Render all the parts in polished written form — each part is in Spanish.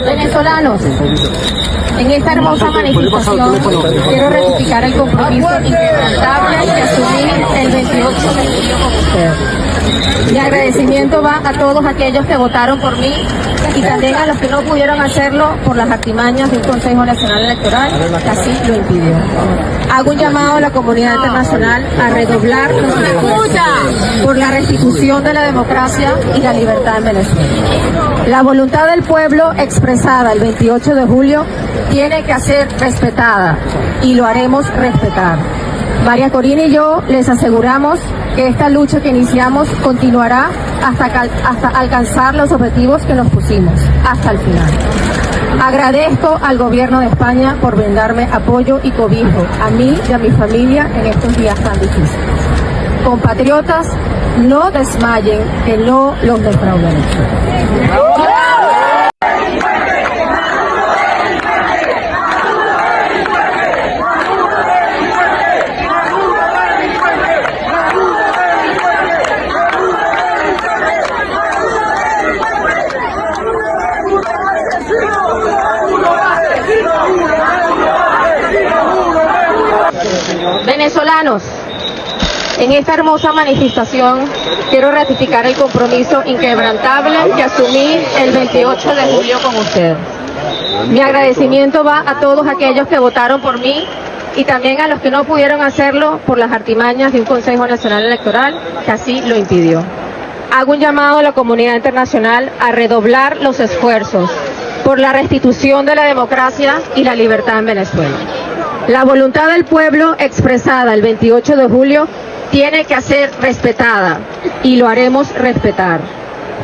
Venezolanos, en esta hermosa manifestación quiero ratificar el compromiso inquebrantable que asumí el 28 de julio con usted. Mi agradecimiento va a todos aquellos que votaron por mí y también a los que no pudieron hacerlo por las artimañas de un Consejo Nacional Electoral que así lo impidió. Hago un llamado a la comunidad internacional a redoblar los esfuerzos por la restitución de la democracia y la libertad en Venezuela. La voluntad del pueblo expresada el 28 de julio tiene que ser respetada y lo haremos respetar. María Corina y yo les aseguramos que esta lucha que iniciamos continuará hasta alcanzar los objetivos que nos pusimos, hasta el final. Agradezco al gobierno de España por brindarme apoyo y cobijo a mí y a mi familia en estos días tan difíciles. Compatriotas, no desmayen, que no los defraudaré. Venezolanos, en esta hermosa manifestación quiero ratificar el compromiso inquebrantable que asumí el 28 de julio con usted. Mi agradecimiento va a todos aquellos que votaron por mí y también a los que no pudieron hacerlo por las artimañas de un Consejo Nacional Electoral que así lo impidió. Hago un llamado a la comunidad internacional a redoblar los esfuerzos por la restitución de la democracia y la libertad en Venezuela. La voluntad del pueblo expresada el 28 de julio tiene que ser respetada y lo haremos respetar.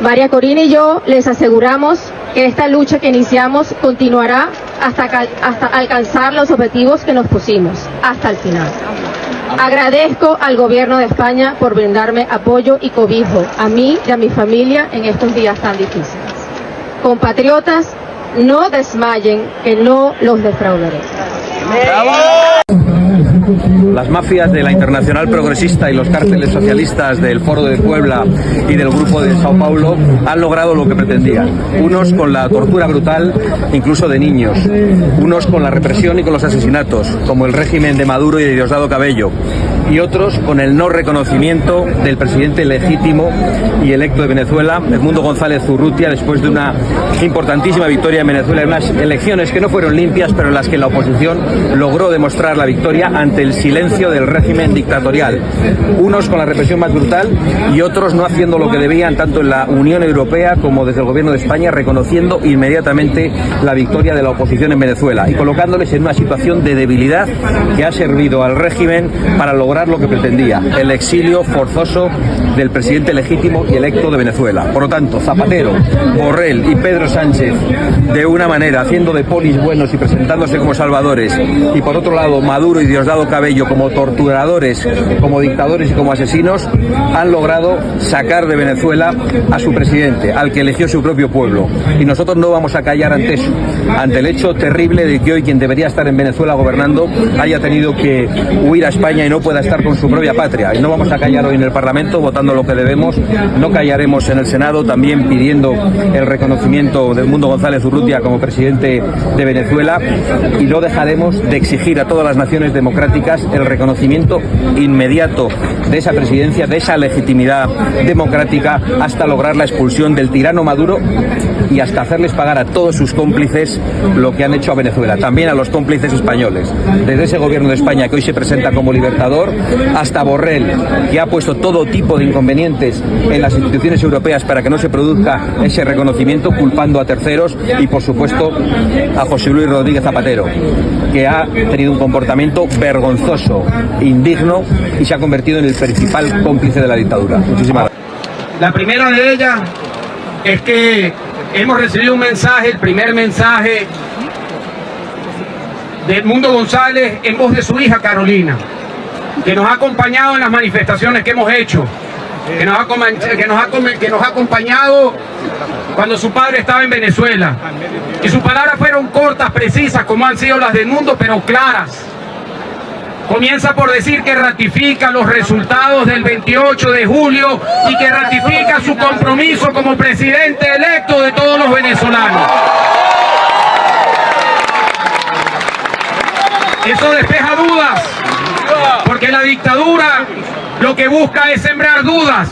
María Corina y yo les aseguramos que esta lucha que iniciamos continuará hasta alcanzar los objetivos que nos pusimos, hasta el final. Agradezco al gobierno de España por brindarme apoyo y cobijo a mí y a mi familia en estos días tan difíciles. Compatriotas, no desmayen, que no los defraudaré. Las mafias de la Internacional Progresista y los cárteles socialistas del Foro de Puebla y del Grupo de Sao Paulo han logrado lo que pretendían. Unos con la tortura brutal, incluso de niños. Unos con la represión y con los asesinatos, como el régimen de Maduro y de Diosdado Cabello. Y otros con el no reconocimiento del presidente legítimo y electo de Venezuela, Edmundo González Urrutia, después de una importantísima victoria en Venezuela, en unas elecciones que no fueron limpias, pero en las que la oposición logró demostrar la victoria ante el silencio del régimen dictatorial. Unos con la represión más brutal y otros no haciendo lo que debían, tanto en la Unión Europea como desde el gobierno de España, reconociendo inmediatamente la victoria de la oposición en Venezuela y colocándoles en una situación de debilidad que ha servido al régimen para lograr lo que pretendía, el exilio forzoso del presidente legítimo y electo de Venezuela. Por lo tanto, Zapatero, Borrell y Pedro Sánchez, de una manera haciendo de polis buenos y presentándose como salvadores, y por otro lado Maduro y Diosdado Cabello como torturadores, como dictadores y como asesinos, han logrado sacar de Venezuela a su presidente, al que eligió su propio pueblo. Y nosotros no vamos a callar ante eso, ante el hecho terrible de que hoy quien debería estar en Venezuela gobernando haya tenido que huir a España y no pueda estar con su propia patria. Y no vamos a callar hoy en el Parlamento votando lo que debemos, no callaremos en el Senado también pidiendo el reconocimiento de Edmundo González Urrutia como presidente de Venezuela, y no dejaremos de exigir a todas las naciones democráticas el reconocimiento inmediato de esa presidencia, de esa legitimidad democrática, hasta lograr la expulsión del tirano Maduro y hasta hacerles pagar a todos sus cómplices lo que han hecho a Venezuela, también a los cómplices españoles, desde ese gobierno de España que hoy se presenta como libertador, hasta Borrell, que ha puesto todo tipo de inconvenientes en las instituciones europeas para que no se produzca ese reconocimiento, culpando a terceros, y por supuesto a José Luis Rodríguez Zapatero, que ha tenido un comportamiento vergonzoso, indigno, y se ha convertido en el principal cómplice de la dictadura. Muchísimas gracias. La primera de ellas es que hemos recibido un mensaje, el primer mensaje de Edmundo González en voz de su hija Carolina, que nos ha acompañado en las manifestaciones que hemos hecho, que nos ha acompañado cuando su padre estaba en Venezuela. Y sus palabras fueron cortas, precisas, como han sido las de Edmundo, pero claras. Comienza por decir que ratifica los resultados del 28 de julio y que ratifica su compromiso como presidente electo de todos los venezolanos. Eso despeja dudas, porque la dictadura lo que busca es sembrar dudas,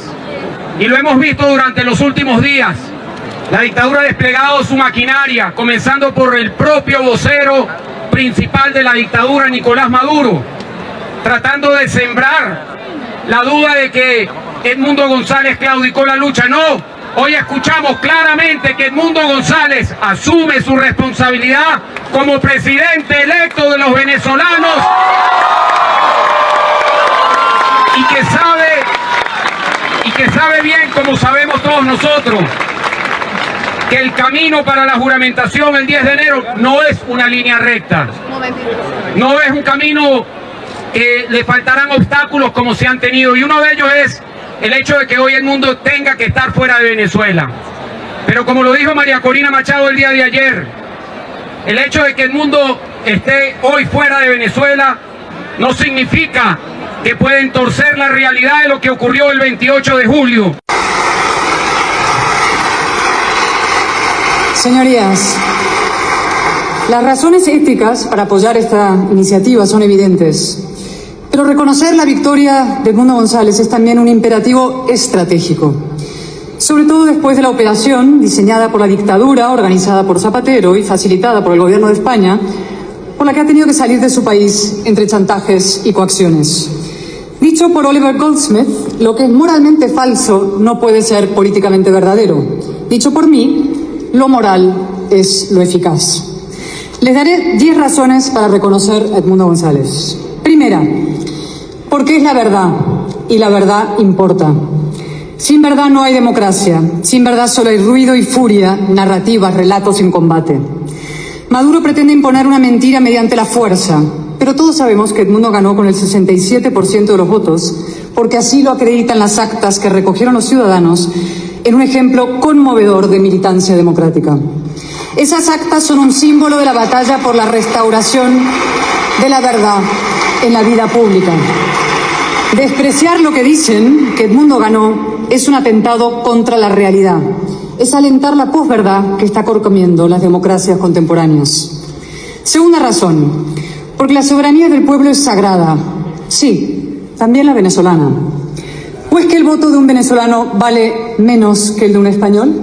y lo hemos visto durante los últimos días. La dictadura ha desplegado su maquinaria, comenzando por el propio vocero principal de la dictadura, Nicolás Maduro, tratando de sembrar la duda de que Edmundo González claudicó la lucha. No, hoy escuchamos claramente que Edmundo González asume su responsabilidad como presidente electo de los venezolanos y que sabe bien, como sabemos todos nosotros, que el camino para la juramentación el 10 de enero no es una línea recta, no es un camino que le faltarán obstáculos como se han tenido, y uno de ellos es el hecho de que hoy el mundo tenga que estar fuera de Venezuela. Pero como lo dijo María Corina Machado el día de ayer, el hecho de que el mundo esté hoy fuera de Venezuela no significa que pueden torcer la realidad de lo que ocurrió el 28 de julio. Señorías, las razones éticas para apoyar esta iniciativa son evidentes, pero reconocer la victoria de Edmundo González es también un imperativo estratégico, sobre todo después de la operación diseñada por la dictadura, organizada por Zapatero y facilitada por el gobierno de España, por la que ha tenido que salir de su país entre chantajes y coacciones. Dicho por Oliver Goldsmith, lo que es moralmente falso no puede ser políticamente verdadero. Dicho por mí, lo moral es lo eficaz. Les daré 10 razones para reconocer a Edmundo González. Primera, porque es la verdad, y la verdad importa. Sin verdad no hay democracia, sin verdad solo hay ruido y furia, narrativas, relatos en combate. Maduro pretende imponer una mentira mediante la fuerza, pero todos sabemos que Edmundo ganó con el 67% de los votos, porque así lo acreditan las actas que recogieron los ciudadanos en un ejemplo conmovedor de militancia democrática. Esas actas son un símbolo de la batalla por la restauración de la verdad en la vida pública. Despreciar lo que dicen, que Edmundo ganó, es un atentado contra la realidad. Es alentar la posverdad que está corcomiendo las democracias contemporáneas. Segunda razón, porque la soberanía del pueblo es sagrada. Sí, también la venezolana. ¿O es que el voto de un venezolano vale menos que el de un español?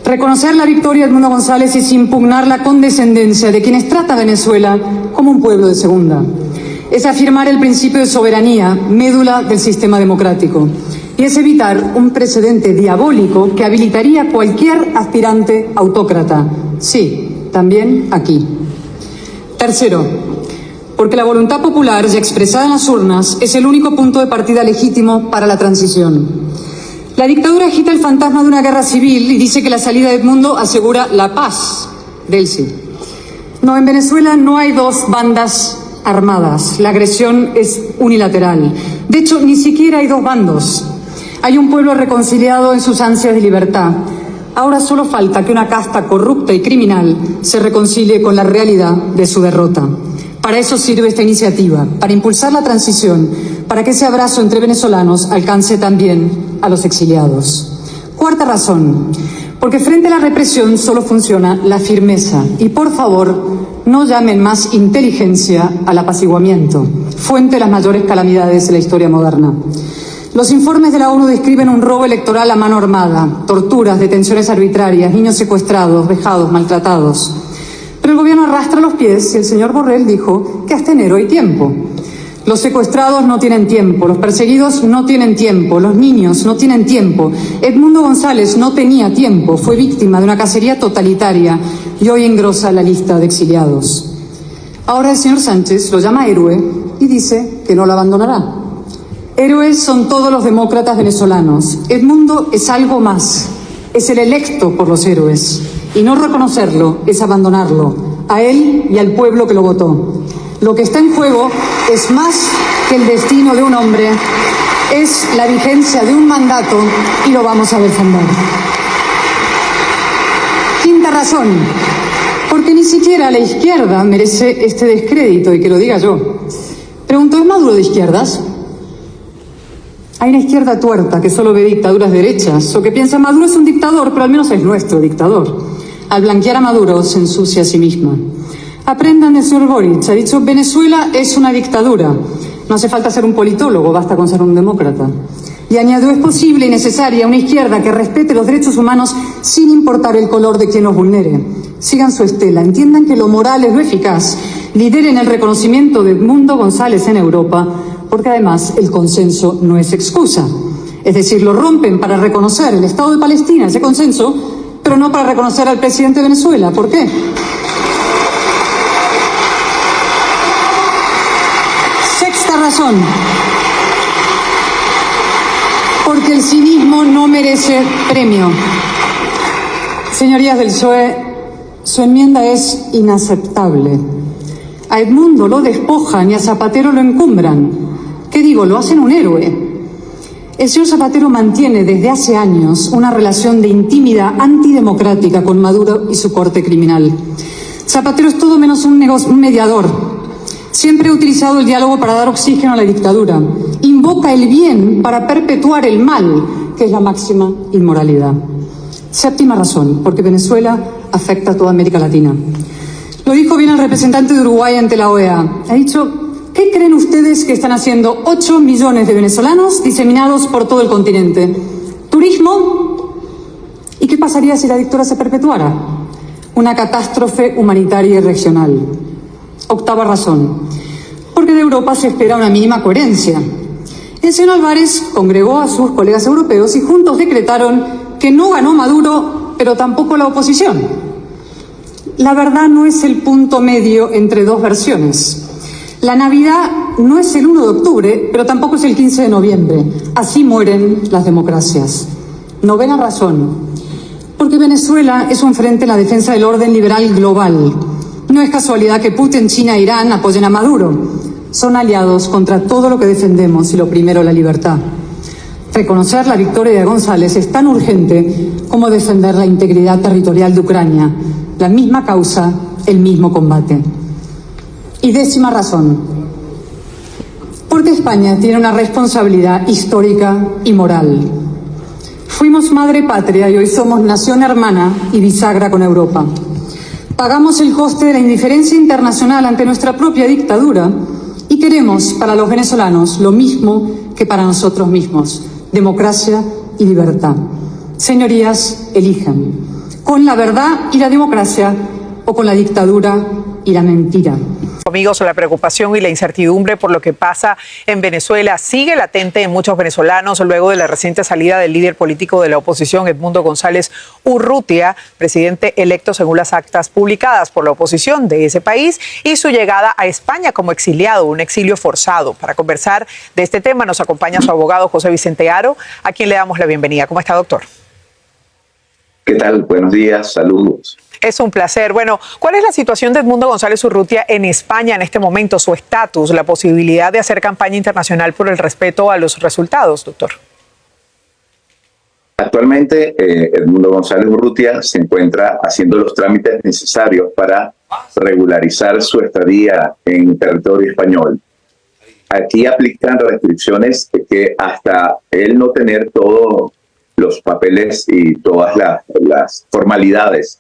Reconocer la victoria de Edmundo González es impugnar la condescendencia de quienes trata a Venezuela como un pueblo de segunda. Es afirmar el principio de soberanía, médula del sistema democrático. Y es evitar un precedente diabólico que habilitaría cualquier aspirante autócrata. Sí, también aquí. Tercero, porque la voluntad popular ya expresada en las urnas es el único punto de partida legítimo para la transición. La dictadura agita el fantasma de una guerra civil y dice que la salida de Edmundo asegura la paz del sí. No, en Venezuela no hay dos bandas armadas. La agresión es unilateral. De hecho, ni siquiera hay dos bandos. Hay un pueblo reconciliado en sus ansias de libertad. Ahora solo falta que una casta corrupta y criminal se reconcilie con la realidad de su derrota. Para eso sirve esta iniciativa, para impulsar la transición, para que ese abrazo entre venezolanos alcance también a los exiliados. Cuarta razón, porque frente a la represión solo funciona la firmeza. Y por favor, no llamen más inteligencia al apaciguamiento, fuente de las mayores calamidades de la historia moderna. Los informes de la ONU describen un robo electoral a mano armada, torturas, detenciones arbitrarias, niños secuestrados, vejados, maltratados. Pero el gobierno arrastra los pies y el señor Borrell dijo que hasta enero hay tiempo. Los secuestrados no tienen tiempo, los perseguidos no tienen tiempo, los niños no tienen tiempo. Edmundo González no tenía tiempo, fue víctima de una cacería totalitaria y hoy engrosa la lista de exiliados. Ahora el señor Sánchez lo llama héroe y dice que no lo abandonará. Héroes son todos los demócratas venezolanos. Edmundo es algo más, es el electo por los héroes. Y no reconocerlo es abandonarlo, a él y al pueblo que lo votó. Lo que está en juego es más que el destino de un hombre, es la vigencia de un mandato y lo vamos a defender. Quinta razón, porque ni siquiera la izquierda merece este descrédito y que lo diga yo. Pregunto, ¿es Maduro de izquierdas? Hay una izquierda tuerta que solo ve dictaduras derechas o que piensa Maduro es un dictador, pero al menos es nuestro dictador. Al blanquear a Maduro se ensucia a sí misma. Aprendan del señor Boric. Ha dicho Venezuela es una dictadura. No hace falta ser un politólogo, basta con ser un demócrata. Y añadió, es posible y necesaria una izquierda que respete los derechos humanos sin importar el color de quien los vulnere. Sigan su estela, entiendan que lo moral es lo eficaz, lideren el reconocimiento de Edmundo González en Europa, porque además el consenso no es excusa. Es decir, lo rompen para reconocer el Estado de Palestina, ese consenso, pero no para reconocer al presidente de Venezuela. ¿Por qué? Sexta razón. Porque el cinismo no merece premio. Señorías del PSOE, su enmienda es inaceptable. A Edmundo lo despojan y a Zapatero lo encumbran. ¿Qué digo? Lo hacen un héroe. El señor Zapatero mantiene desde hace años una relación de intimidad antidemocrática con Maduro y su corte criminal. Zapatero es todo menos un mediador. Siempre ha utilizado el diálogo para dar oxígeno a la dictadura. Invoca el bien para perpetuar el mal, que es la máxima inmoralidad. Séptima razón, porque Venezuela afecta a toda América Latina. Lo dijo bien el representante de Uruguay ante la OEA. Ha dicho, ¿qué creen ustedes que están haciendo 8 millones de venezolanos diseminados por todo el continente? ¿Turismo? ¿Y qué pasaría si la dictadura se perpetuara? Una catástrofe humanitaria y regional. Octava razón, porque de Europa se espera una mínima coherencia. El señor Álvarez congregó a sus colegas europeos y juntos decretaron que no ganó Maduro, pero tampoco la oposición. La verdad no es el punto medio entre dos versiones. La Navidad no es el 1 de octubre, pero tampoco es el 15 de noviembre. Así mueren las democracias. Novena razón, porque Venezuela es un frente en la defensa del orden liberal global. No es casualidad que Putin, China e Irán apoyen a Maduro. Son aliados contra todo lo que defendemos y lo primero, la libertad. Reconocer la victoria de González es tan urgente como defender la integridad territorial de Ucrania. La misma causa, el mismo combate. Y décima razón, porque España tiene una responsabilidad histórica y moral. Fuimos madre patria y hoy somos nación hermana y bisagra con Europa. Pagamos el coste de la indiferencia internacional ante nuestra propia dictadura y queremos para los venezolanos lo mismo que para nosotros mismos, democracia y libertad. Señorías, elijan, con la verdad y la democracia o con la dictadura y la mentira. Amigos, la preocupación y la incertidumbre por lo que pasa en Venezuela sigue latente en muchos venezolanos luego de la reciente salida del líder político de la oposición, Edmundo González Urrutia, presidente electo según las actas publicadas por la oposición de ese país, y su llegada a España como exiliado, un exilio forzado. Para conversar de este tema nos acompaña su abogado José Vicente Haro, a quien le damos la bienvenida. ¿Cómo está, doctor? ¿Qué tal? Buenos días, saludos. Es un placer. Bueno, ¿cuál es la situación de Edmundo González Urrutia en España en este momento, su estatus, la posibilidad de hacer campaña internacional por el respeto a los resultados, doctor? Actualmente, Edmundo González Urrutia se encuentra haciendo los trámites necesarios para regularizar su estadía en territorio español. Aquí aplican restricciones que hasta él no tener todos los papeles y todas las formalidades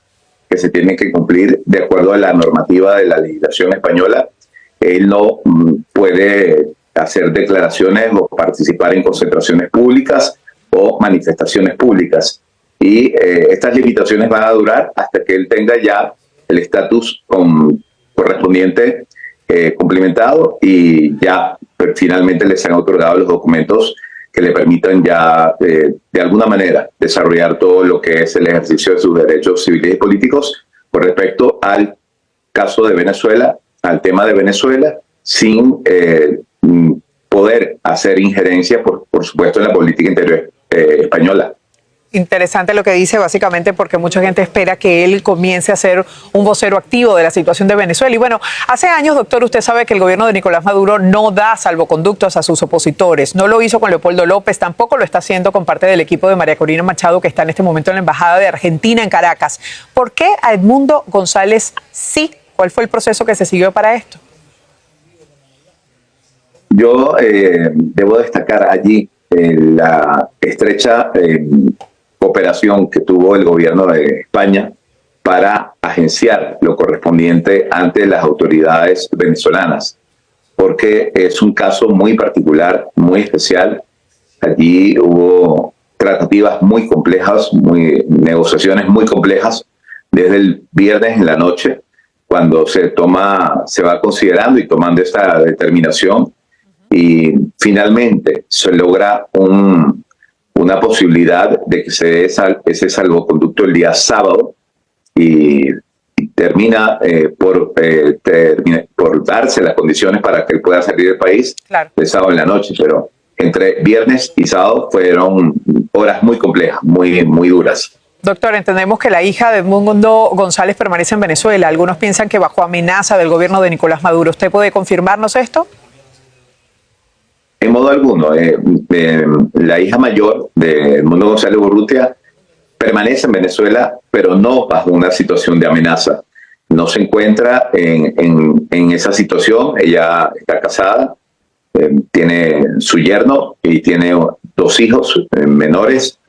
que se tienen que cumplir de acuerdo a la normativa de la legislación española, él no puede hacer declaraciones o participar en concentraciones públicas o manifestaciones públicas. Y estas limitaciones van a durar hasta que él tenga ya el estatus correspondiente cumplimentado y ya finalmente les han otorgado los documentos que le permitan ya de alguna manera desarrollar todo lo que es el ejercicio de sus derechos civiles y políticos con respecto al caso de Venezuela, al tema de Venezuela, sin poder hacer injerencia, por supuesto, en la política interior española. Interesante lo que dice, básicamente porque mucha gente espera que él comience a ser un vocero activo de la situación de Venezuela. Y bueno, hace años, doctor, usted sabe que el gobierno de Nicolás Maduro no da salvoconductos a sus opositores. No lo hizo con Leopoldo López, tampoco lo está haciendo con parte del equipo de María Corina Machado, que está en este momento en la Embajada de Argentina en Caracas. ¿Por qué a Edmundo González sí? ¿Cuál fue el proceso que se siguió para esto? Yo debo destacar allí la estrecha cooperación que tuvo el gobierno de España para agenciar lo correspondiente ante las autoridades venezolanas, porque es un caso muy particular, muy especial. Allí hubo tratativas muy complejas, negociaciones muy complejas, desde el viernes en la noche, cuando se va considerando y tomando esta determinación, y finalmente se logra una posibilidad de que se dé ese salvoconducto el día sábado, y termina por darse las condiciones para que él pueda salir del país, claro, el sábado en la noche. Pero entre viernes y sábado fueron horas muy complejas, muy duras. Doctor, entendemos que la hija de Edmundo González permanece en Venezuela. Algunos piensan que bajo amenaza del gobierno de Nicolás Maduro. ¿Usted puede confirmarnos esto? En modo alguno. La hija mayor de Edmundo González Urrutia permanece en Venezuela, pero no bajo una situación de amenaza. No se encuentra en esa situación. Ella está casada, tiene su yerno y tiene 2 hijos menores.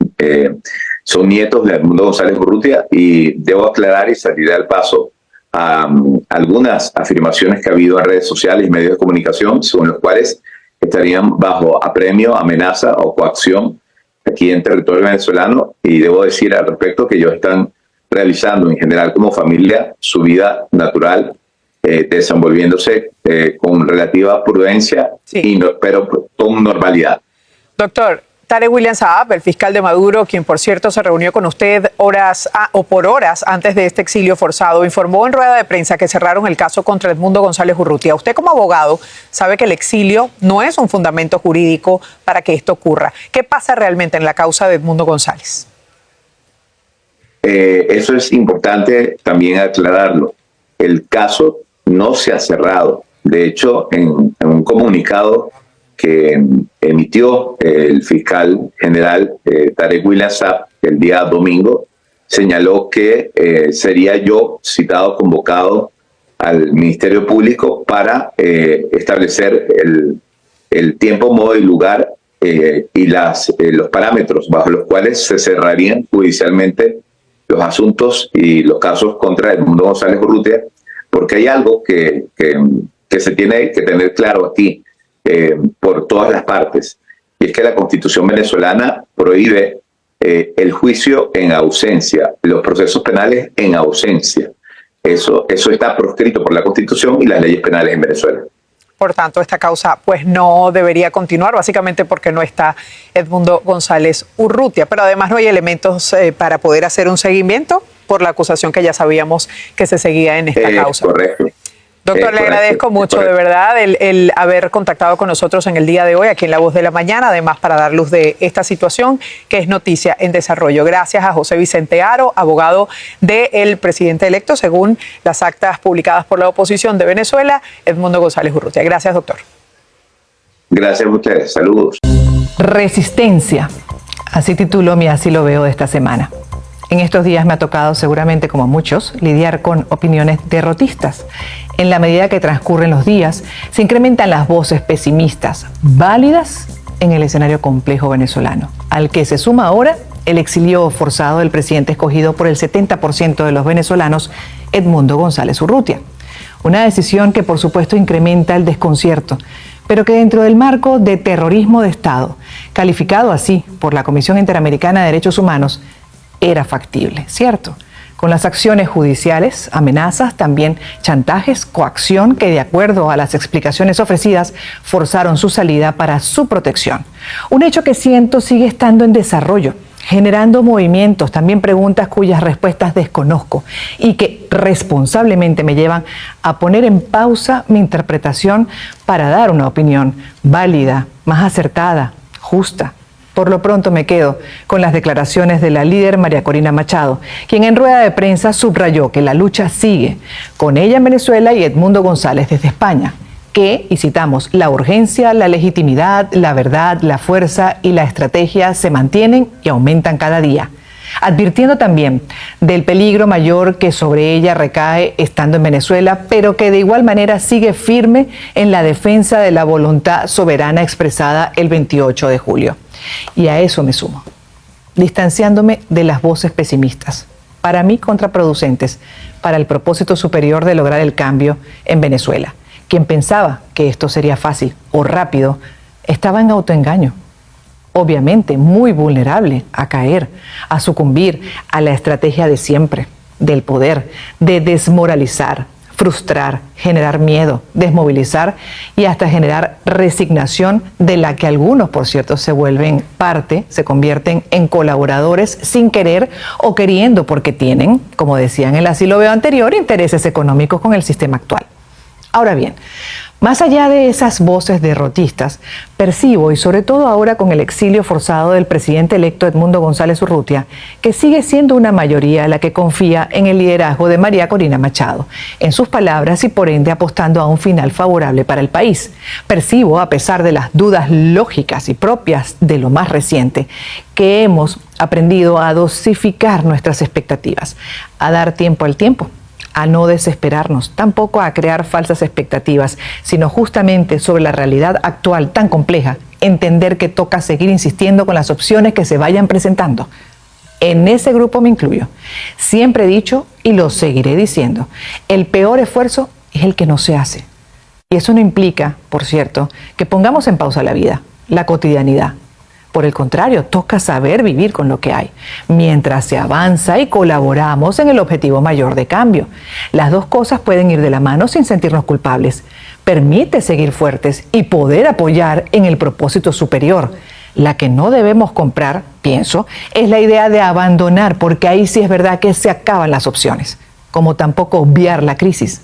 Son nietos de Edmundo González Urrutia, y debo aclarar y salir al paso a algunas afirmaciones que ha habido en redes sociales y medios de comunicación, según los cuales estarían bajo apremio, amenaza o coacción aquí en territorio venezolano. Y debo decir al respecto que ellos están realizando en general como familia su vida natural, desenvolviéndose con relativa prudencia, sí, pero con normalidad. Doctor, Tarek William Saab, el fiscal de Maduro, quien por cierto se reunió con usted por horas antes de este exilio forzado, informó en rueda de prensa que cerraron el caso contra Edmundo González Urrutia. Usted como abogado sabe que el exilio no es un fundamento jurídico para que esto ocurra. ¿Qué pasa realmente en la causa de Edmundo González? Eso es importante también aclararlo. El caso no se ha cerrado. De hecho, en un comunicado que emitió el fiscal general Tarek William Saab el día domingo, señaló que sería yo citado, convocado al Ministerio Público para establecer el tiempo, modo y lugar y los parámetros bajo los cuales se cerrarían judicialmente los asuntos y los casos contra Edmundo González Urrutia, porque hay algo que se tiene que tener claro aquí, por todas las partes, y es que la Constitución venezolana prohíbe el juicio en ausencia, los procesos penales en ausencia. Eso está proscrito por la Constitución y las leyes penales en Venezuela. Por tanto, esta causa pues no debería continuar, básicamente porque no está Edmundo González Urrutia, pero además no hay elementos para poder hacer un seguimiento por la acusación que ya sabíamos que se seguía en esta causa. Correcto. Doctor, le agradezco mucho, de verdad, el haber contactado con nosotros en el día de hoy, aquí en La Voz de la Mañana, además para dar luz de esta situación que es noticia en desarrollo. Gracias a José Vicente Haro, abogado del presidente electo, según las actas publicadas por la oposición de Venezuela, Edmundo González Urrutia. Gracias, doctor. Gracias a ustedes. Saludos. Resistencia. Así tituló mi Así lo veo de esta semana. En estos días me ha tocado, seguramente como a muchos, lidiar con opiniones derrotistas. En la medida que transcurren los días, se incrementan las voces pesimistas, válidas en el escenario complejo venezolano, al que se suma ahora el exilio forzado del presidente escogido por el 70% de los venezolanos, Edmundo González Urrutia. Una decisión que por supuesto incrementa el desconcierto, pero que dentro del marco de terrorismo de Estado, calificado así por la Comisión Interamericana de Derechos Humanos, era factible, ¿cierto? Con las acciones judiciales, amenazas, también chantajes, coacción que de acuerdo a las explicaciones ofrecidas forzaron su salida para su protección. Un hecho que siento sigue estando en desarrollo, generando movimientos, también preguntas cuyas respuestas desconozco y que responsablemente me llevan a poner en pausa mi interpretación para dar una opinión válida, más acertada, justa. Por lo pronto me quedo con las declaraciones de la líder María Corina Machado, quien en rueda de prensa subrayó que la lucha sigue, con ella en Venezuela y Edmundo González desde España, que, y citamos, la urgencia, la legitimidad, la verdad, la fuerza y la estrategia se mantienen y aumentan cada día. advirtiendo también del peligro mayor que sobre ella recae estando en Venezuela, pero que de igual manera sigue firme en la defensa de la voluntad soberana expresada el 28 de julio. Y a eso me sumo, distanciándome de las voces pesimistas, para mí contraproducentes, para el propósito superior de lograr el cambio en Venezuela. Quien pensaba que esto sería fácil o rápido, estaba en autoengaño. Obviamente muy vulnerable a caer, a sucumbir a la estrategia de siempre, del poder, de desmoralizar, frustrar, generar miedo, desmovilizar y hasta generar resignación, de la que algunos, por cierto, se vuelven parte, se convierten en colaboradores sin querer o queriendo, porque tienen, como decían en el Así lo veo anterior, intereses económicos con el sistema actual. Ahora bien, más allá de esas voces derrotistas, percibo, y sobre todo ahora con el exilio forzado del presidente electo Edmundo González Urrutia, que sigue siendo una mayoría la que confía en el liderazgo de María Corina Machado, en sus palabras y por ende apostando a un final favorable para el país. Percibo, a pesar de las dudas lógicas y propias de lo más reciente, que hemos aprendido a dosificar nuestras expectativas, a dar tiempo al tiempo, a no desesperarnos, tampoco a crear falsas expectativas, sino justamente sobre la realidad actual tan compleja, entender que toca seguir insistiendo con las opciones que se vayan presentando. En ese grupo me incluyo. Siempre he dicho y lo seguiré diciendo, el peor esfuerzo es el que no se hace. Y eso no implica, por cierto, que pongamos en pausa la vida, la cotidianidad. Por el contrario, toca saber vivir con lo que hay, mientras se avanza y colaboramos en el objetivo mayor de cambio. Las dos cosas pueden ir de la mano sin sentirnos culpables. Permite seguir fuertes y poder apoyar en el propósito superior. La que no debemos comprar, pienso, es la idea de abandonar, porque ahí sí es verdad que se acaban las opciones, como tampoco obviar la crisis.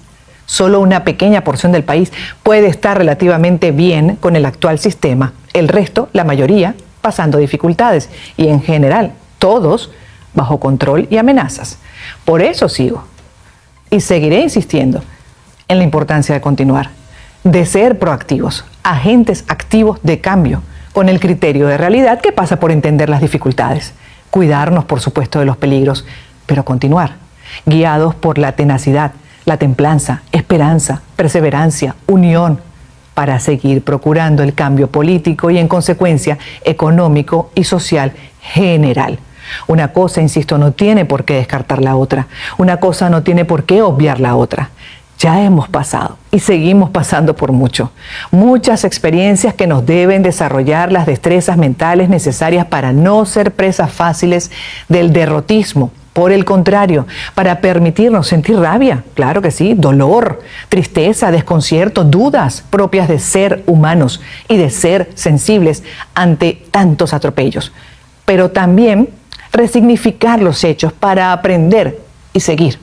Solo una pequeña porción del país puede estar relativamente bien con el actual sistema. El resto, la mayoría, pasando dificultades y en general todos bajo control y amenazas. Por eso sigo y seguiré insistiendo en la importancia de continuar, de ser proactivos, agentes activos de cambio, con el criterio de realidad que pasa por entender las dificultades, cuidarnos por supuesto de los peligros, pero continuar, guiados por la tenacidad, la templanza, esperanza, perseverancia, unión, para seguir procurando el cambio político y en consecuencia económico y social general. Una cosa, insisto, no tiene por qué descartar la otra. Una cosa no tiene por qué obviar la otra. Ya hemos pasado y seguimos pasando por mucho. Muchas experiencias que nos deben desarrollar las destrezas mentales necesarias para no ser presas fáciles del derrotismo. Por el contrario, para permitirnos sentir rabia, claro que sí, dolor, tristeza, desconcierto, dudas propias de ser humanos y de ser sensibles ante tantos atropellos. Pero también resignificar los hechos para aprender y seguir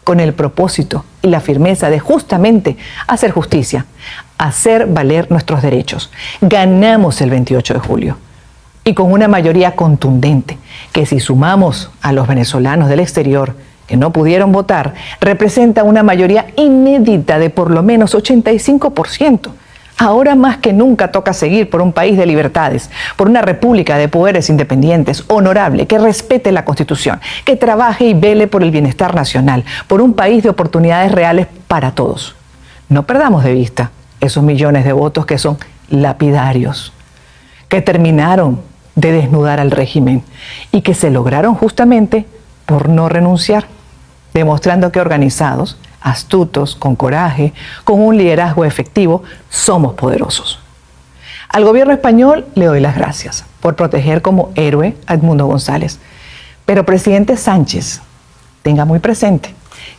con el propósito y la firmeza de justamente hacer justicia, hacer valer nuestros derechos. Ganamos el 28 de julio. Y con una mayoría contundente, que si sumamos a los venezolanos del exterior que no pudieron votar, representa una mayoría inédita de por lo menos 85%. Ahora más que nunca toca seguir por un país de libertades, por una república de poderes independientes, honorable, que respete la Constitución, que trabaje y vele por el bienestar nacional, por un país de oportunidades reales para todos. No perdamos de vista esos millones de votos que son lapidarios, que terminaron de desnudar al régimen y que se lograron justamente por no renunciar, demostrando que organizados, astutos, con coraje, con un liderazgo efectivo, somos poderosos. Al gobierno español le doy las gracias por proteger como héroe a Edmundo González, pero presidente Sánchez, tenga muy presente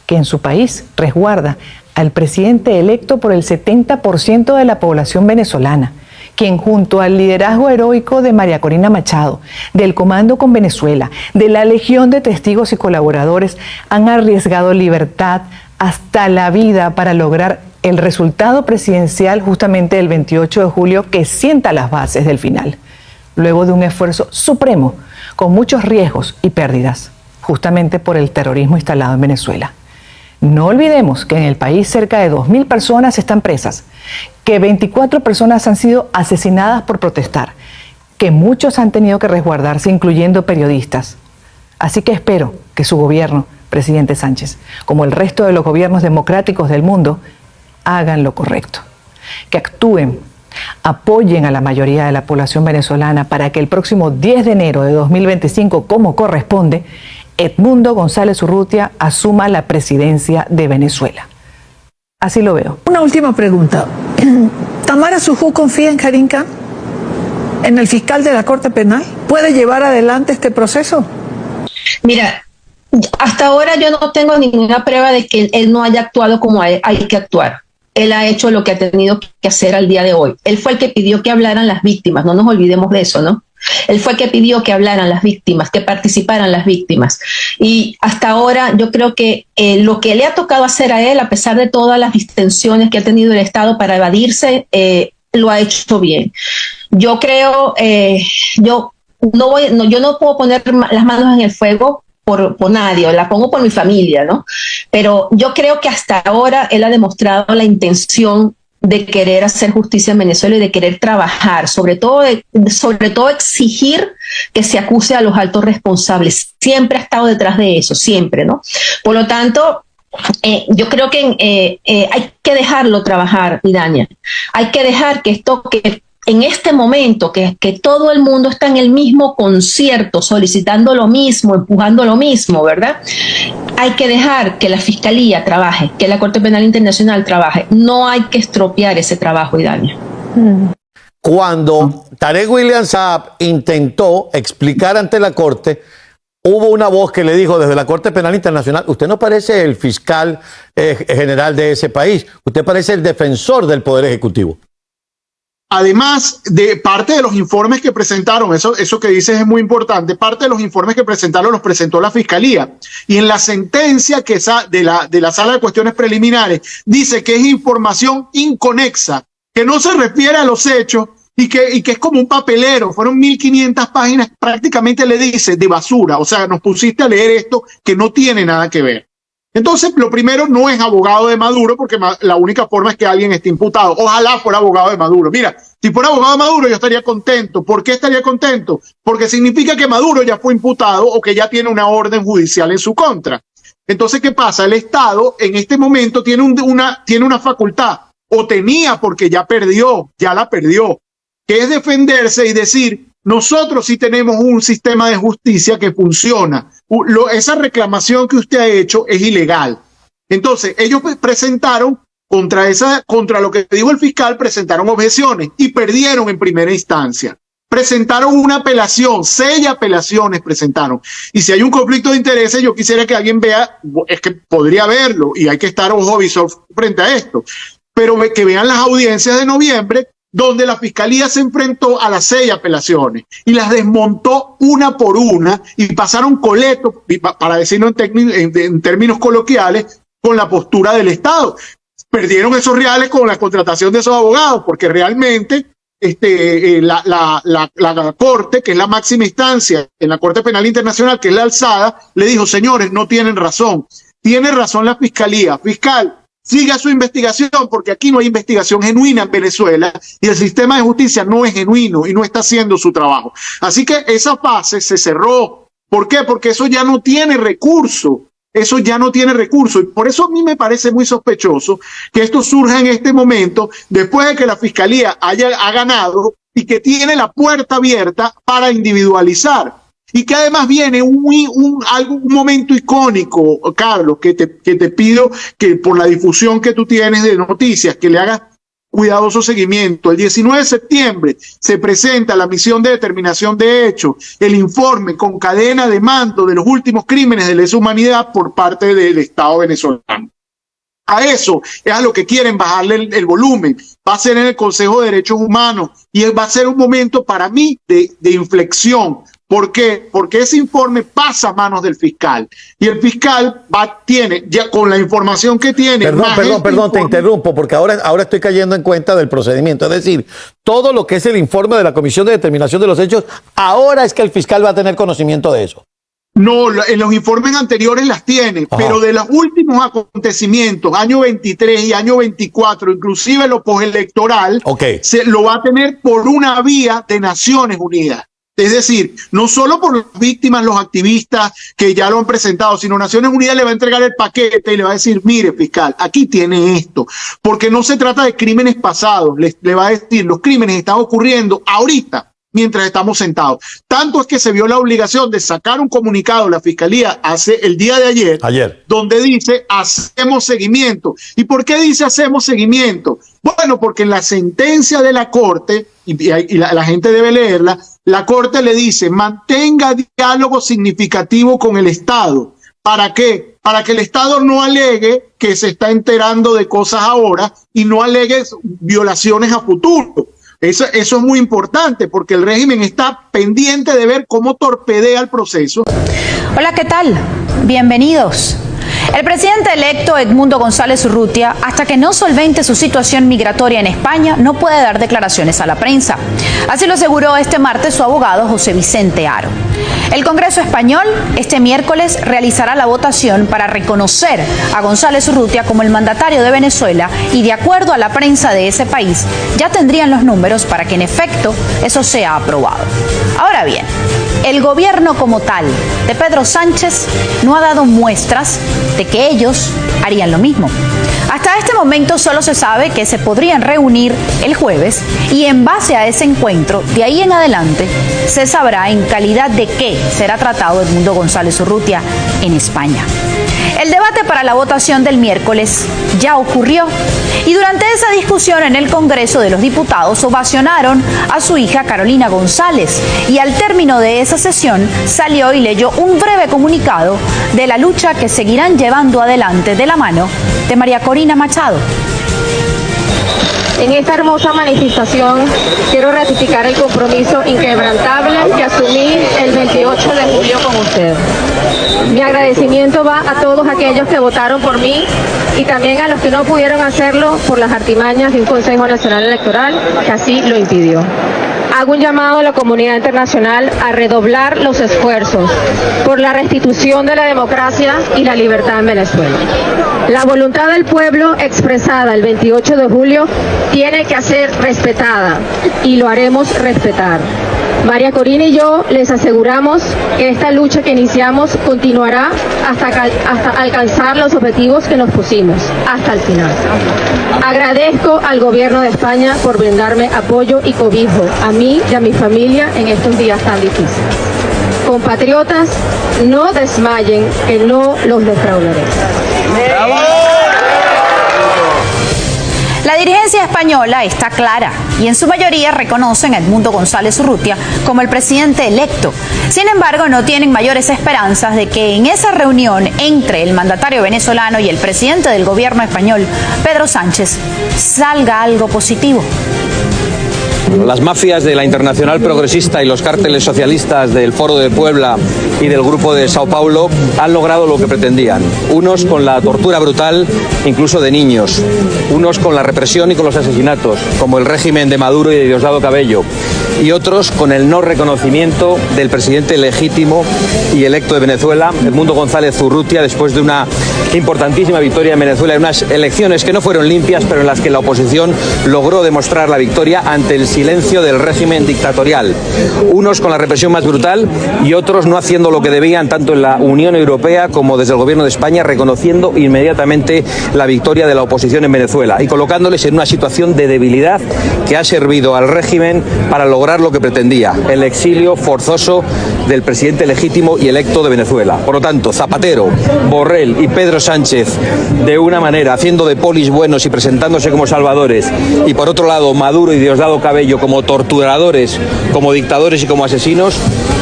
que en su país resguarda al presidente electo por el 70% de la población venezolana, quien junto al liderazgo heroico de María Corina Machado, del Comando con Venezuela, de la Legión de Testigos y Colaboradores, han arriesgado libertad hasta la vida para lograr el resultado presidencial justamente el 28 de julio que sienta las bases del final, luego de un esfuerzo supremo, con muchos riesgos y pérdidas, justamente por el terrorismo instalado en Venezuela. No olvidemos que en el país cerca de 2.000 personas están presas, que 24 personas han sido asesinadas por protestar, que muchos han tenido que resguardarse, incluyendo periodistas. Así que espero que su gobierno, presidente Sánchez, como el resto de los gobiernos democráticos del mundo, hagan lo correcto, que actúen, apoyen a la mayoría de la población venezolana para que el próximo 10 de enero de 2025, como corresponde, Edmundo González Urrutia asuma la presidencia de Venezuela. Así lo veo. Una última pregunta. ¿Tamara Sujú confía en Karim Khan, en el fiscal de la Corte Penal? ¿Puede llevar adelante este proceso? Mira, hasta ahora yo no tengo ninguna prueba de que él no haya actuado como hay que actuar. Él ha hecho lo que ha tenido que hacer al día de hoy. Él fue el que pidió que hablaran las víctimas, no nos olvidemos de eso, ¿no? Él fue el que pidió que hablaran las víctimas, que participaran las víctimas. Y hasta ahora yo creo que lo que le ha tocado hacer a él, a pesar de todas las distensiones que ha tenido el Estado para evadirse, lo ha hecho bien. Yo creo, yo no puedo poner las manos en el fuego por nadie, la pongo por mi familia, ¿no? Pero yo creo que hasta ahora él ha demostrado la intención de querer hacer justicia en Venezuela y de querer trabajar, sobre todo exigir que se acuse a los altos responsables. Siempre ha estado detrás de eso, siempre, ¿no? Por lo tanto, yo creo que hay que dejarlo trabajar, Idaña. Hay que dejar que en este momento, que todo el mundo está en el mismo concierto, solicitando lo mismo, empujando lo mismo, ¿verdad? Hay que dejar que la Fiscalía trabaje, que la Corte Penal Internacional trabaje. No hay que estropear ese trabajo, Idaña. Cuando Tarek William Saab intentó explicar ante la Corte, hubo una voz que le dijo desde la Corte Penal Internacional: usted no parece el fiscal general de ese país, usted parece el defensor del Poder Ejecutivo. Además de parte de los informes que presentaron, eso que dices es muy importante, parte de los informes que presentaron los presentó la Fiscalía. Y en la sentencia de la Sala de Cuestiones Preliminares dice que es información inconexa, que no se refiere a los hechos y que es como un papelero. Fueron 1.500 páginas, prácticamente le dice de basura. O sea, nos pusiste a leer esto que no tiene nada que ver. Entonces, lo primero, no es abogado de Maduro, porque la única forma es que alguien esté imputado. Ojalá fuera abogado de Maduro. Mira, si fuera abogado de Maduro yo estaría contento. ¿Por qué estaría contento? Porque significa que Maduro ya fue imputado o que ya tiene una orden judicial en su contra. Entonces, ¿qué pasa? El Estado en este momento tiene una facultad, o tenía, porque ya la perdió, que es defenderse y decir: nosotros sí tenemos un sistema de justicia que funciona. Esa reclamación que usted ha hecho es ilegal. Entonces, ellos presentaron contra lo que dijo el fiscal, presentaron objeciones y perdieron en primera instancia. Presentaron una apelación, 6 apelaciones presentaron. Y si hay un conflicto de intereses, yo quisiera que alguien vea, es que podría verlo y hay que estar ojo visor frente a esto, pero que vean las audiencias de noviembre, donde la Fiscalía se enfrentó a las 6 apelaciones y las desmontó una por una y pasaron coleto, para decirlo en términos coloquiales, con la postura del Estado. Perdieron esos reales con la contratación de esos abogados, porque realmente la Corte, que es la máxima instancia en la Corte Penal Internacional, que es la alzada, le dijo: señores, no tienen razón. Tiene razón la Fiscalía. Fiscal, siga su investigación, porque aquí no hay investigación genuina en Venezuela y el sistema de justicia no es genuino y no está haciendo su trabajo. Así que esa fase se cerró. ¿Por qué? Porque eso ya no tiene recurso. Eso ya no tiene recurso. Y por eso a mí me parece muy sospechoso que esto surja en este momento, después de que la Fiscalía ha ganado y que tiene la puerta abierta para individualizar. Y que además viene un momento icónico, Carlos, que te pido que por la difusión que tú tienes de noticias, que le hagas cuidadoso seguimiento. El 19 de septiembre se presenta la misión de determinación de hechos, el informe con cadena de mando de los últimos crímenes de lesa humanidad por parte del Estado venezolano. A eso es a lo que quieren bajarle el volumen. Va a ser en el Consejo de Derechos Humanos y va a ser un momento para mí de inflexión. ¿Por qué? Porque ese informe pasa a manos del fiscal y el fiscal tiene, ya con la información que tiene... Perdón, te interrumpo, porque ahora estoy cayendo en cuenta del procedimiento. Es decir, todo lo que es el informe de la Comisión de Determinación de los Hechos, ahora es que el fiscal va a tener conocimiento de eso. No, en los informes anteriores las tiene, pero de los últimos acontecimientos, año 23 y año 24, inclusive lo postelectoral, se lo va a tener por una vía de Naciones Unidas. Es decir, no solo por las víctimas, los activistas que ya lo han presentado, sino Naciones Unidas le va a entregar el paquete y le va a decir, mire, fiscal, aquí tiene esto, porque no se trata de crímenes pasados, le va a decir, los crímenes están ocurriendo ahorita, mientras estamos sentados. Tanto es que se vio la obligación de sacar un comunicado la Fiscalía el día de ayer, donde dice, hacemos seguimiento. ¿Y por qué dice hacemos seguimiento? Bueno, porque en la sentencia de la Corte, y la gente debe leerla, la Corte le dice, mantenga diálogo significativo con el Estado. ¿Para qué? Para que el Estado no alegue que se está enterando de cosas ahora y no alegue violaciones a futuro. Eso es muy importante porque el régimen está pendiente de ver cómo torpedea el proceso. Hola, ¿qué tal? Bienvenidos. El presidente electo Edmundo González Urrutia, hasta que no solvente su situación migratoria en España, no puede dar declaraciones a la prensa. Así lo aseguró este martes su abogado José Vicente Haro. El Congreso español este miércoles realizará la votación para reconocer a González Urrutia como el mandatario de Venezuela y, de acuerdo a la prensa de ese país, ya tendrían los números para que en efecto eso sea aprobado. Ahora bien, el gobierno como tal de Pedro Sánchez no ha dado muestras de que ellos harían lo mismo. Hasta este momento solo se sabe que se podrían reunir el jueves y en base a ese encuentro, de ahí en adelante, se sabrá en calidad de qué será tratado Edmundo González Urrutia en España. El debate para la votación del miércoles ya ocurrió y durante esa discusión en el Congreso de los Diputados ovacionaron a su hija Carolina González y al término de esa sesión salió y leyó un breve comunicado de la lucha que seguirán llevando adelante de la mano de María Corina Machado. En esta hermosa manifestación quiero ratificar el compromiso inquebrantable que asumí el 28 de julio con usted. Mi agradecimiento va a todos aquellos que votaron por mí y también a los que no pudieron hacerlo por las artimañas de un Consejo Nacional Electoral que así lo impidió. Hago un llamado a la comunidad internacional a redoblar los esfuerzos por la restitución de la democracia y la libertad en Venezuela. La voluntad del pueblo expresada el 28 de julio tiene que ser respetada y lo haremos respetar. María Corina y yo les aseguramos que esta lucha que iniciamos continuará hasta alcanzar los objetivos que nos pusimos, hasta el final. Agradezco al gobierno de España por brindarme apoyo y cobijo a mí y a mi familia en estos días tan difíciles. Compatriotas, no desmayen, que no los defraudaré. La dirigencia española está clara y en su mayoría reconocen a Edmundo González Urrutia como el presidente electo. Sin embargo, no tienen mayores esperanzas de que en esa reunión entre el mandatario venezolano y el presidente del gobierno español, Pedro Sánchez, salga algo positivo. Las mafias de la Internacional Progresista y los cárteles socialistas del Foro de Puebla y del Grupo de Sao Paulo han logrado lo que pretendían. Unos con la tortura brutal, incluso de niños. Unos con la represión y con los asesinatos, como el régimen de Maduro y de Diosdado Cabello. Y otros con el no reconocimiento del presidente legítimo y electo de Venezuela, Edmundo González Urrutia, después de una importantísima victoria en Venezuela en unas elecciones que no fueron limpias, pero en las que la oposición logró demostrar la victoria ante el silencio del régimen dictatorial. Unos con la represión más brutal y otros no haciendo lo que debían, tanto en la Unión Europea como desde el gobierno de España, reconociendo inmediatamente la victoria de la oposición en Venezuela y colocándoles en una situación de debilidad que ha servido al régimen para lograr lo que pretendía, el exilio forzoso del presidente legítimo y electo de Venezuela. Por lo tanto, Zapatero, Borrell y Pedro Sánchez, de una manera haciendo de polis buenos y presentándose como salvadores, y por otro lado Maduro y Diosdado Cabello como torturadores, como dictadores y como asesinos,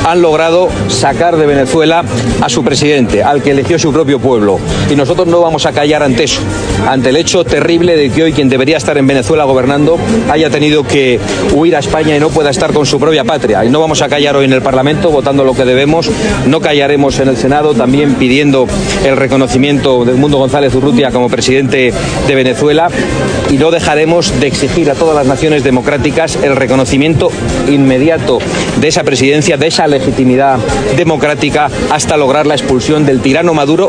han logrado sacar de Venezuela a su presidente, al que eligió su propio pueblo. Y nosotros no vamos a callar ante eso, ante el hecho terrible de que hoy quien debería estar en Venezuela gobernando haya tenido que huir a España y no pueda estar con su propia patria. Y no vamos a callar hoy en el Parlamento votando lo que debemos, no callaremos en el Senado también pidiendo el reconocimiento de Edmundo González Urrutia como presidente de Venezuela, y no dejaremos de exigir a todas las naciones democráticas el reconocimiento inmediato de esa presidencia, de esa legitimidad democrática, hasta lograr la expulsión del tirano Maduro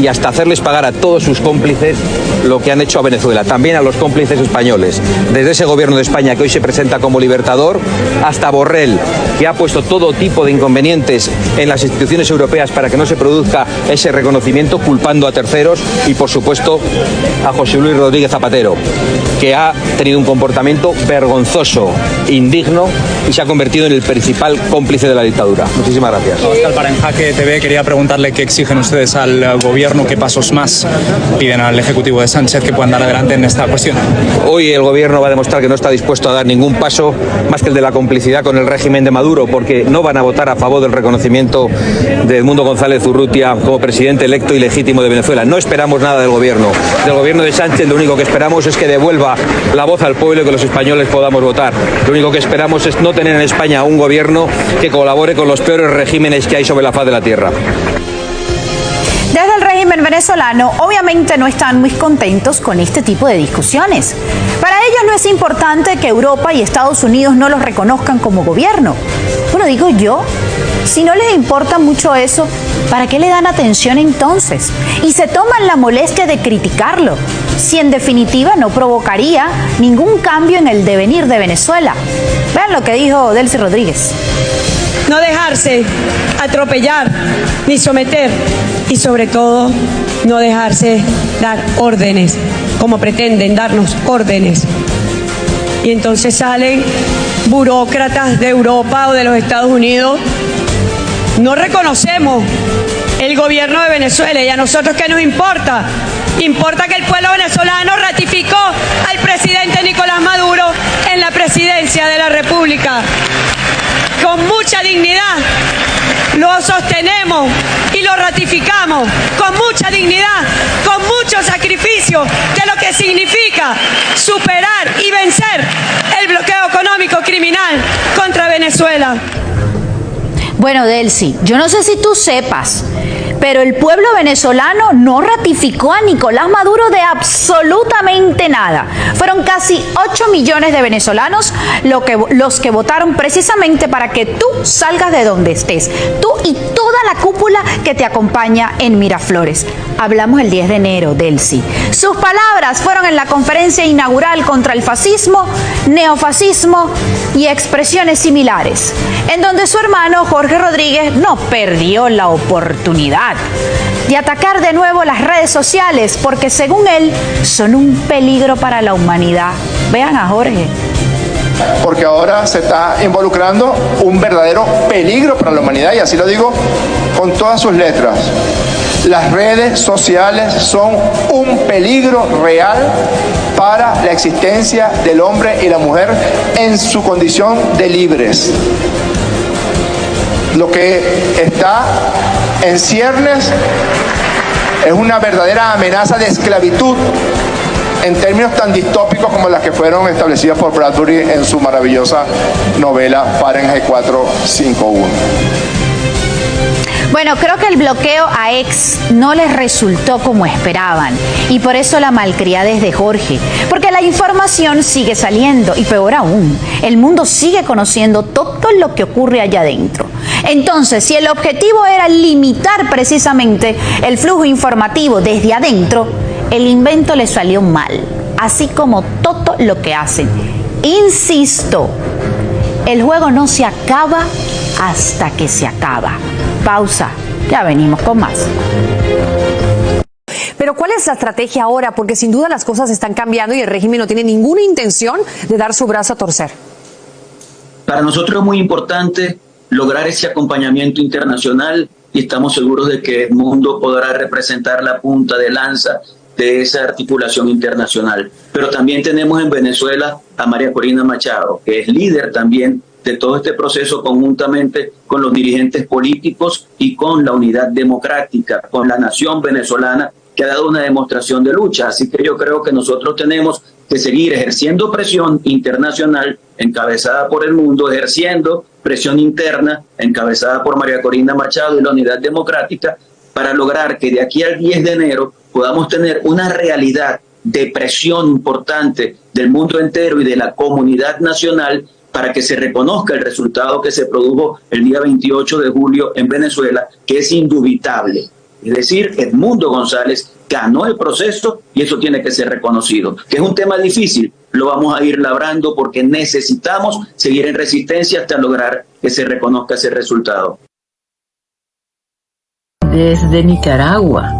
y hasta hacerles pagar a todos sus cómplices lo que han hecho a Venezuela, también a los cómplices españoles, desde ese gobierno de España que hoy se presenta como libertador, hasta Borrell, que ha puesto todo tipo de inconvenientes en las instituciones europeas para que no se produzca ese reconocimiento, culpando a terceros, y por supuesto a José Luis Rodríguez Zapatero, que ha tenido un comportamiento vergonzoso, indigno, y se ha convertido en el principal cómplice de la dictadura. Muchísimas gracias. Oscar, para En Jaque TV quería preguntarle qué exigen ustedes al gobierno, qué pasos más piden al Ejecutivo de Sánchez que puedan dar adelante en esta cuestión. Hoy el gobierno va a demostrar que no está dispuesto a dar ningún paso más que el de la complicidad con el régimen de Maduro, porque no van a votar a favor del reconocimiento de Edmundo González Urrutia como presidente electo y legítimo de Venezuela. No esperamos nada del gobierno de Sánchez. Lo único que esperamos es que devuelva la voz al pueblo y que los españoles podamos votar. Lo único que esperamos es no tener en España un gobierno que colabore con los peores regímenes que hay sobre la faz de la tierra. Desde el régimen venezolano, obviamente no están muy contentos con este tipo de discusiones. Para ellos no es importante que Europa y Estados Unidos no los reconozcan como gobierno. Bueno, digo yo, si no les importa mucho eso, ¿para qué le dan atención entonces? Y se toman la molestia de criticarlo, si en definitiva no provocaría ningún cambio en el devenir de Venezuela. Vean lo que dijo Delcy Rodríguez. No dejarse atropellar ni someter, y sobre todo no dejarse dar órdenes como pretenden darnos órdenes. Y entonces salen burócratas de Europa o de los Estados Unidos. No reconocemos el gobierno de Venezuela, y a nosotros ¿qué nos importa? Importa que el pueblo venezolano ratificó al presidente Nicolás Maduro en la presidencia de la República. Con mucha dignidad lo sostenemos y lo ratificamos, con mucha dignidad, con mucho sacrificio de lo que significa superar y vencer el bloqueo económico criminal contra Venezuela. Bueno, Delcy, yo no sé si tú sepas, pero el pueblo venezolano no ratificó a Nicolás Maduro de absolutamente nada. Fueron casi 8 millones de venezolanos los que votaron precisamente para que tú salgas de donde estés, tú y toda la cúpula que te acompaña en Miraflores. Hablamos el 10 de enero, Delcy. Sus palabras fueron en la conferencia inaugural contra el fascismo, neofascismo y expresiones similares, en donde su hermano Jorge Rodríguez no perdió la oportunidad de atacar de nuevo las redes sociales, porque según él son un peligro para la humanidad. Vean a Jorge. Porque ahora se está involucrando un verdadero peligro para la humanidad, y así lo digo con todas sus letras. Las redes sociales son un peligro real para la existencia del hombre y la mujer en su condición de libres. Lo que está en ciernes es una verdadera amenaza de esclavitud en términos tan distópicos como las que fueron establecidas por Bradbury en su maravillosa novela Fahrenheit 451. Bueno, creo que el bloqueo a X no les resultó como esperaban, y por eso la malcriadez de Jorge, porque la información sigue saliendo, y peor aún, el mundo sigue conociendo todo lo que ocurre allá adentro. Entonces, si el objetivo era limitar precisamente el flujo informativo desde adentro, el invento le salió mal, así como todo lo que hacen. Insisto, el juego no se acaba hasta que se acaba. Pausa, ya venimos con más. Pero ¿cuál es la estrategia ahora? Porque sin duda las cosas están cambiando y el régimen no tiene ninguna intención de dar su brazo a torcer. Para nosotros es muy importante lograr ese acompañamiento internacional, y estamos seguros de que Edmundo podrá representar la punta de lanza de esa articulación internacional. Pero también tenemos en Venezuela a María Corina Machado, que es líder también de todo este proceso, conjuntamente con los dirigentes políticos y con la unidad democrática, con la nación venezolana, que ha dado una demostración de lucha. Así que yo creo que nosotros tenemos que seguir ejerciendo presión internacional encabezada por el mundo, ejerciendo presión interna encabezada por María Corina Machado y la unidad democrática, para lograr que de aquí al 10 de enero podamos tener una realidad de presión importante del mundo entero y de la comunidad nacional, para que se reconozca el resultado que se produjo el día 28 de julio en Venezuela, que es indubitable. Es decir, Edmundo González ganó el proceso y eso tiene que ser reconocido. Que es un tema difícil, lo vamos a ir labrando porque necesitamos seguir en resistencia hasta lograr que se reconozca ese resultado. Desde Nicaragua,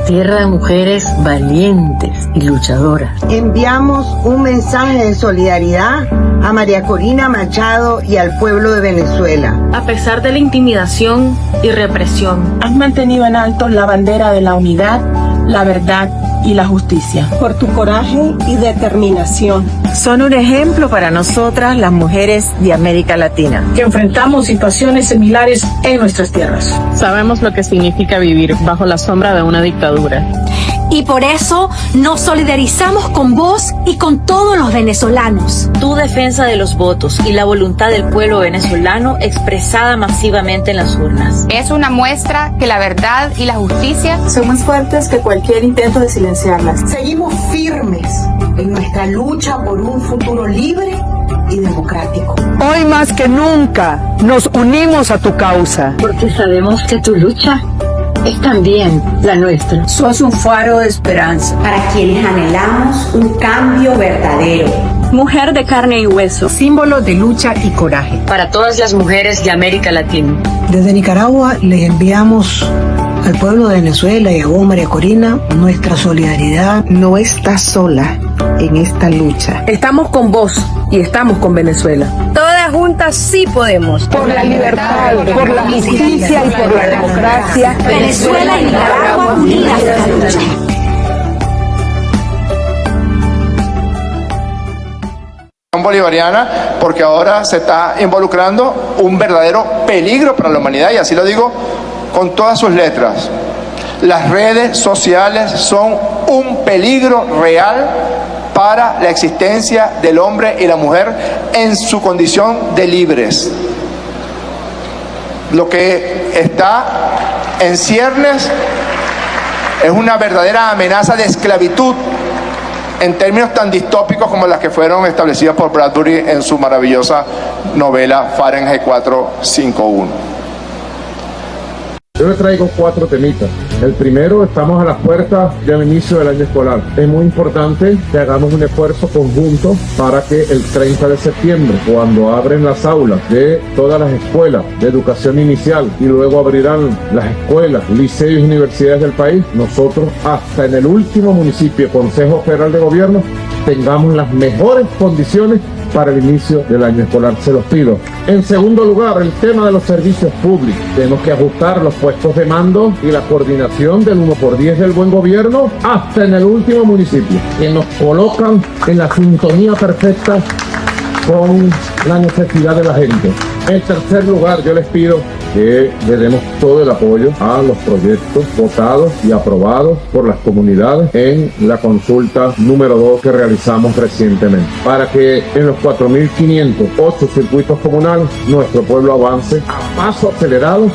tierra de mujeres valientes y luchadoras. Enviamos un mensaje de solidaridad a María Corina Machado y al pueblo de Venezuela. A pesar de la intimidación y represión, has mantenido en alto la bandera de la unidad, la verdad y la justicia. Por tu coraje y determinación. Son un ejemplo para nosotras, las mujeres de América Latina, que enfrentamos situaciones similares en nuestras tierras. Sabemos lo que significa vivir bajo la sombra de una dictadura. Y por eso nos solidarizamos con vos y con todos los venezolanos. Tu defensa de los votos y la voluntad del pueblo venezolano expresada masivamente en las urnas. Es una muestra que la verdad y la justicia son más fuertes que cualquier intento de silenciarlas. Seguimos firmes en nuestra lucha por un futuro libre y democrático. Hoy más que nunca nos unimos a tu causa. Porque sabemos que tu lucha es también la nuestra. Sos un faro de esperanza para quienes anhelamos un cambio verdadero. Mujer de carne y hueso, símbolo de lucha y coraje. Para todas las mujeres de América Latina. Desde Nicaragua les enviamos al pueblo de Venezuela y a vos, María Corina, nuestra solidaridad. No estás sola en esta lucha. Estamos con vos y estamos con Venezuela. Todas juntas sí podemos. Por la libertad, por la justicia y por la democracia. Venezuela y Nicaragua unidas en la lucha. Bolivariana, porque ahora se está involucrando un verdadero peligro para la humanidad, y así lo digo con todas sus letras. Las redes sociales son un peligro real para la existencia del hombre y la mujer en su condición de libres. Lo que está en ciernes es una verdadera amenaza de esclavitud en términos tan distópicos como las que fueron establecidas por Bradbury en su maravillosa novela Fahrenheit 451. Yo les traigo 4 temitas. El primero, estamos a las puertas del inicio del año escolar. Es muy importante que hagamos un esfuerzo conjunto para que el 30 de septiembre, cuando abren las aulas de todas las escuelas de educación inicial y luego abrirán las escuelas, liceos y universidades del país, nosotros hasta en el último municipio, Consejo Federal de Gobierno, tengamos las mejores condiciones para el inicio del año escolar. Se los pido. En segundo lugar, el tema de los servicios públicos. Tenemos que ajustar los puestos de mando y la coordinación del 1x10 del buen gobierno hasta en el último municipio, que nos colocan en la sintonía perfecta con la necesidad de la gente. En tercer lugar, yo les pido que le demos todo el apoyo a los proyectos votados y aprobados por las comunidades en la consulta número 2 que realizamos recientemente, para que en los 4.508 circuitos comunales nuestro pueblo avance a paso acelerado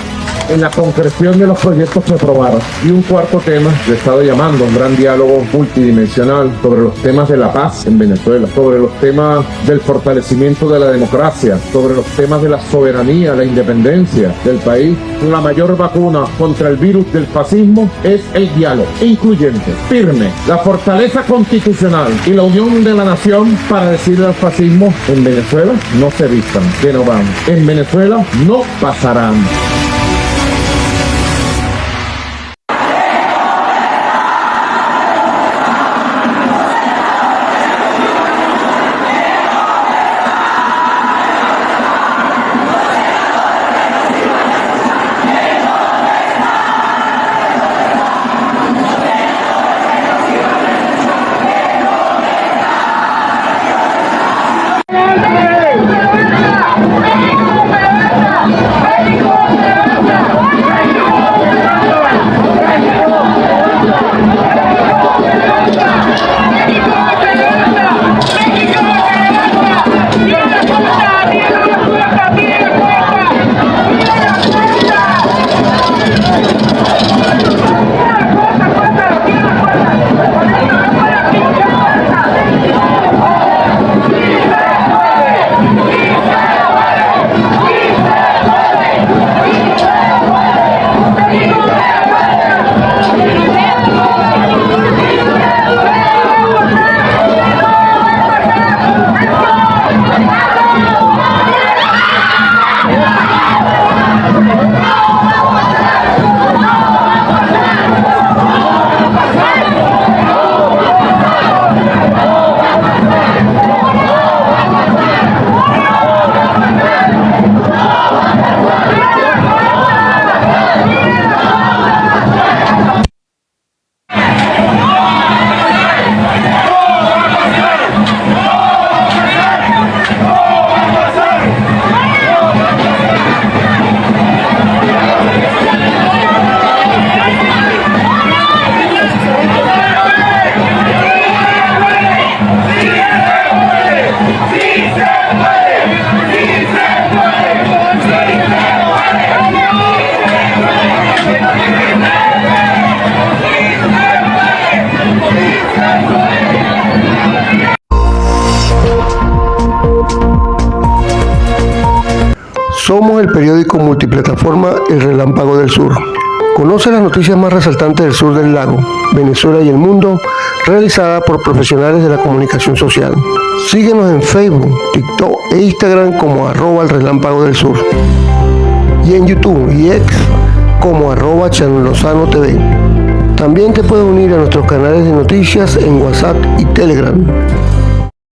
en la concreción de los proyectos que aprobaron. Y un cuarto tema, le he estado llamando a un gran diálogo multidimensional sobre los temas de la paz en Venezuela, sobre los temas del fortalecimiento de la democracia, sobre los temas de la soberanía, la independencia del país. La mayor vacuna contra el virus del fascismo es el diálogo incluyente, firme, la fortaleza constitucional y la unión de la nación para decirle al fascismo: en Venezuela no se vistan, que no van, en Venezuela no pasarán. ¡México! Somos el periódico multiplataforma El Relámpago del Sur. Conoce las noticias más resaltantes del sur del lago, Venezuela y el mundo, realizada por profesionales de la comunicación social. Síguenos en Facebook, TikTok e Instagram como @El Relámpago del Sur. Y en YouTube y X como @ChanoLozanoTV. También te puedes unir a nuestros canales de noticias en WhatsApp y Telegram.